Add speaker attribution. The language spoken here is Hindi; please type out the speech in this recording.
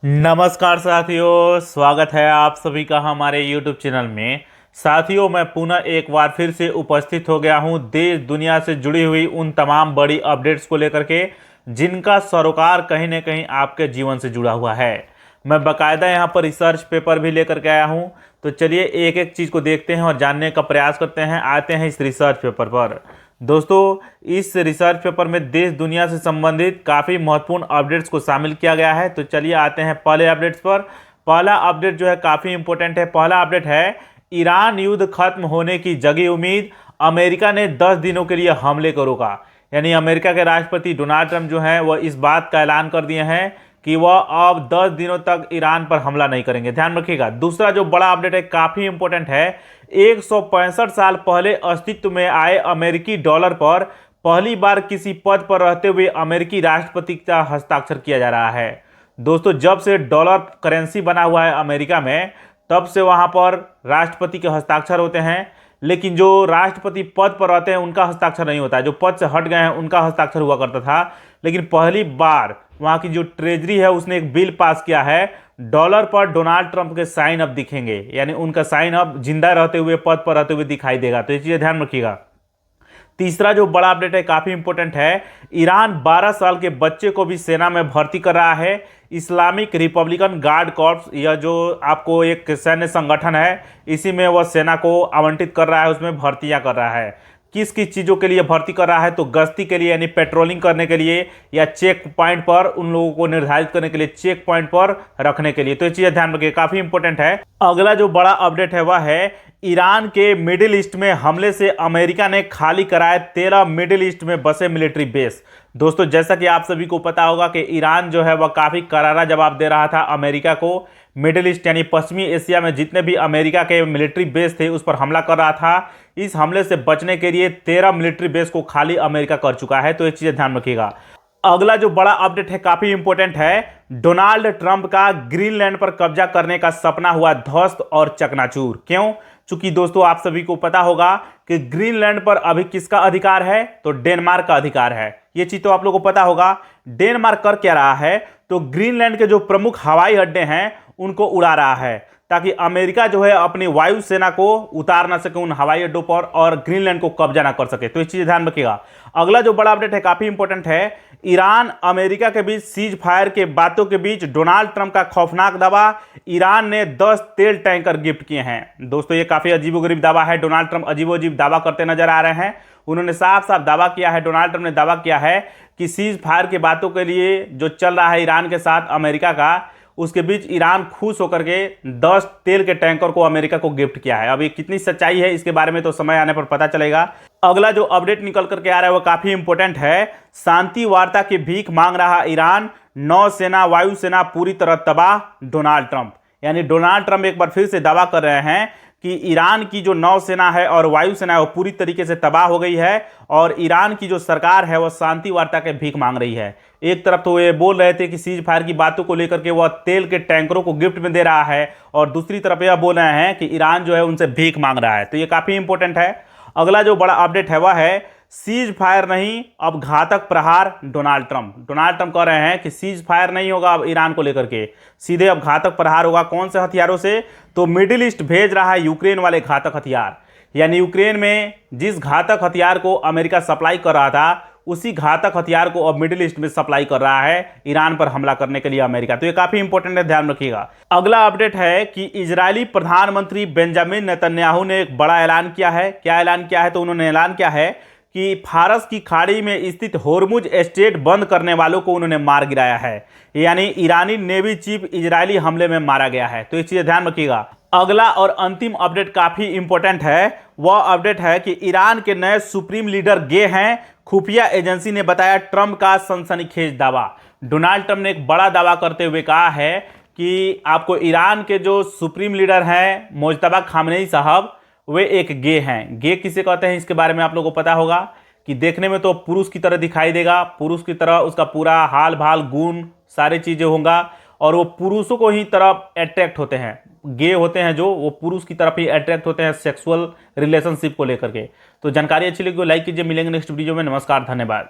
Speaker 1: नमस्कार साथियों, स्वागत है आप सभी का हमारे YouTube चैनल में। साथियों, मैं पुनः एक बार फिर से उपस्थित हो गया हूं देश दुनिया से जुड़ी हुई उन तमाम बड़ी अपडेट्स को लेकर के जिनका सरोकार कहीं न कहीं आपके जीवन से जुड़ा हुआ है। मैं बाकायदा यहां पर रिसर्च पेपर भी लेकर के आया हूं, तो चलिए एक एक चीज़ को देखते हैं और जानने का प्रयास करते हैं। आते हैं इस रिसर्च पेपर पर। दोस्तों, इस रिसर्च पेपर में देश दुनिया से संबंधित काफ़ी महत्वपूर्ण अपडेट्स को शामिल किया गया है। तो चलिए आते हैं पहले अपडेट्स पर। पहला अपडेट जो है काफ़ी इंपॉर्टेंट है। पहला अपडेट है, ईरान युद्ध खत्म होने की जगी उम्मीद, अमेरिका ने 10 दिनों के लिए हमले को रोका। यानी अमेरिका के राष्ट्रपति डोनाल्ड ट्रंप जो हैं वह इस बात का ऐलान कर दिए हैं कि वह अब 10 दिनों तक ईरान पर हमला नहीं करेंगे, ध्यान रखिएगा। दूसरा जो बड़ा अपडेट है काफ़ी इंपॉर्टेंट है, 165 साल पहले अस्तित्व में आए अमेरिकी डॉलर पर पहली बार किसी पद पर रहते हुए अमेरिकी राष्ट्रपति का हस्ताक्षर किया जा रहा है। दोस्तों, जब से डॉलर करेंसी बना हुआ है अमेरिका में, तब से वहां पर राष्ट्रपति के हस्ताक्षर होते हैं, लेकिन जो राष्ट्रपति पद पर रहते हैं उनका हस्ताक्षर नहीं होता है। जो पद से हट गए हैं उनका हस्ताक्षर हुआ करता था, लेकिन पहली बार वहां की जो ट्रेजरी है उसने एक बिल पास किया है, डॉलर पर डोनाल्ड ट्रंप के साइन अब दिखेंगे, यानी उनका साइन अब जिंदा रहते हुए पद पर रहते हुए दिखाई देगा। तो ये चीजें ध्यान रखिएगा। तीसरा जो बड़ा अपडेट है काफी इंपॉर्टेंट है, ईरान 12 साल के बच्चे को भी सेना में भर्ती कर रहा है। इस्लामिक रिपब्लिकन गार्ड कॉर्प्स, यह जो आपको एक सैन्य संगठन है, इसी में वह सेना को आवंटित कर रहा है, उसमें भर्तियां कर रहा है। किस किस चीज़ों के लिए भर्ती कर रहा है? तो गश्ती के लिए, यानी पेट्रोलिंग करने के लिए, या चेक पॉइंट पर उन लोगों को निर्धारित करने के लिए, चेक पॉइंट पर रखने के लिए। तो ये चीज़ें ध्यान रखिए, काफ़ी इंपॉर्टेंट है। अगला जो बड़ा अपडेट है वह है, ईरान के मिडिल ईस्ट में हमले से अमेरिका ने खाली कराए 13 मिडिल ईस्ट में बसे मिलिट्री बेस। दोस्तों, जैसा कि आप सभी को पता होगा कि ईरान जो है वह काफ़ी करारा जवाब दे रहा था अमेरिका को। मिडिल ईस्ट यानी पश्चिमी एशिया में जितने भी अमेरिका के मिलिट्री बेस थे उस पर हमला कर रहा था। इस हमले से बचने के लिए 13 मिलिट्री बेस को खाली अमेरिका कर चुका है। तो ये चीज़ें ध्यान रखिएगा। अगला जो बड़ा अपडेट है काफी इंपॉर्टेंट है, डोनाल्ड ट्रंप का ग्रीनलैंड पर कब्जा करने का सपना हुआ ध्वस्त और चकनाचूर। क्यों? चूंकि दोस्तों आप सभी को पता होगा कि ग्रीनलैंड पर अभी किसका अधिकार है? तो डेनमार्क का अधिकार है। यह चीज तो आप लोगों को पता होगा। डेनमार्क कर क्या रहा है? तो ग्रीनलैंड के जो प्रमुख हवाई अड्डे हैं उनको उड़ा रहा है, ताकि अमेरिका जो है अपनी वायुसेना को उतार ना सके उन हवाई अड्डों पर और ग्रीनलैंड को कब्जा ना कर सके। तो इस चीज ध्यान रखिएगा। अगला जो बड़ा अपडेट है काफी इंपॉर्टेंट है, ईरान अमेरिका के बीच सीज फायर के बातों के बीच डोनाल्ड ट्रंप का खौफनाक दावा, ईरान ने 10 तेल टैंकर गिफ्ट किए हैं। दोस्तों, ये काफी अजीबोगरीब दावा है। डोनाल्ड ट्रंप अजीबोजीब दावा करते नजर आ रहे हैं। उन्होंने साफ साफ दावा किया है, डोनाल्ड ट्रंप ने दावा किया है कि सीज फायर की बातों के लिए जो चल रहा है ईरान के साथ अमेरिका का, उसके बीच ईरान खुश होकर के 10 तेल के टैंकर को अमेरिका को गिफ्ट किया है। अब ये कितनी सच्चाई है इसके बारे में तो समय आने पर पता चलेगा। अगला जो अपडेट निकल करके आ रहा है वो काफी इंपॉर्टेंट है, शांति वार्ता की भीख मांग रहा ईरान, नौसेना वायुसेना पूरी तरह तबाह, डोनाल्ड ट्रंप। यानी डोनाल्ड ट्रंप एक बार फिर से दावा कर रहे हैं कि ईरान की जो नौसेना है और वायुसेना है वो पूरी तरीके से तबाह हो गई है, और ईरान की जो सरकार है वह शांति वार्ता के भीख मांग रही है। एक तरफ तो ये बोल रहे थे कि सीज फायर की बातों को लेकर के वह तेल के टैंकरों को गिफ्ट में दे रहा है, और दूसरी तरफ यह बोल रहे हैं कि ईरान जो है उनसे भीख मांग रहा है। तो ये काफी इंपॉर्टेंट है। अगला जो बड़ा अपडेट है वह है, सीज फायर नहीं अब घातक प्रहार, डोनाल्ड ट्रंप। डोनाल्ड ट्रंप कह रहे हैं कि सीज फायर नहीं होगा अब ईरान को लेकर के, सीधे अब घातक प्रहार होगा। कौन से हथियारों से? तो मिडिल ईस्ट भेज रहा है यूक्रेन वाले घातक हथियार। यानी यूक्रेन में जिस घातक हथियार को अमेरिका सप्लाई कर रहा था, उसी घातक हथियार को अब मिडिल ईस्ट में सप्लाई कर रहा है ईरान पर हमला करने के लिए अमेरिका। तो ये काफी इंपॉर्टेंट है, ध्यान रखिएगा। अगला अपडेट है कि इजरायली प्रधानमंत्री बेंजामिन नेतन्याहू ने एक बड़ा ऐलान किया है। क्या ऐलान किया है? तो उन्होंने ऐलान किया है कि फारस की खाड़ी में स्थित होर्मुज स्ट्रेट बंद करने वालों को उन्होंने मार गिराया है। यानी ईरानी नेवी चीफ इजरायली हमले में मारा गया है। तो ये चीजें ध्यान रखिएगा। अगला और अंतिम अपडेट काफी इंपॉर्टेंट है। वह अपडेट है कि ईरान के नए सुप्रीम लीडर गे हैं, खुफिया एजेंसी ने बताया ट्रंप का सनसनीखेज दावा। डोनाल्ड ट्रंप ने एक बड़ा दावा करते हुए कहा है कि आपको ईरान के जो सुप्रीम लीडर हैं मुज्तबा खामनेई साहब, वे एक गे हैं। गे किसे कहते हैं इसके बारे में आप लोगों को पता होगा कि देखने में तो पुरुष की तरह दिखाई देगा, पुरुष की तरह उसका पूरा हाल भाल गुण सारी चीजें होंगे, और वो पुरुषों को ही तरफ अट्रैक्ट होते हैं। गे होते हैं जो, वो पुरुष की तरफ ही अट्रैक्ट होते हैं सेक्सुअल रिलेशनशिप को लेकर के। तो जानकारी अच्छी लगी तो लाइक कीजिए। मिलेंगे नेक्स्ट वीडियो में। नमस्कार, धन्यवाद।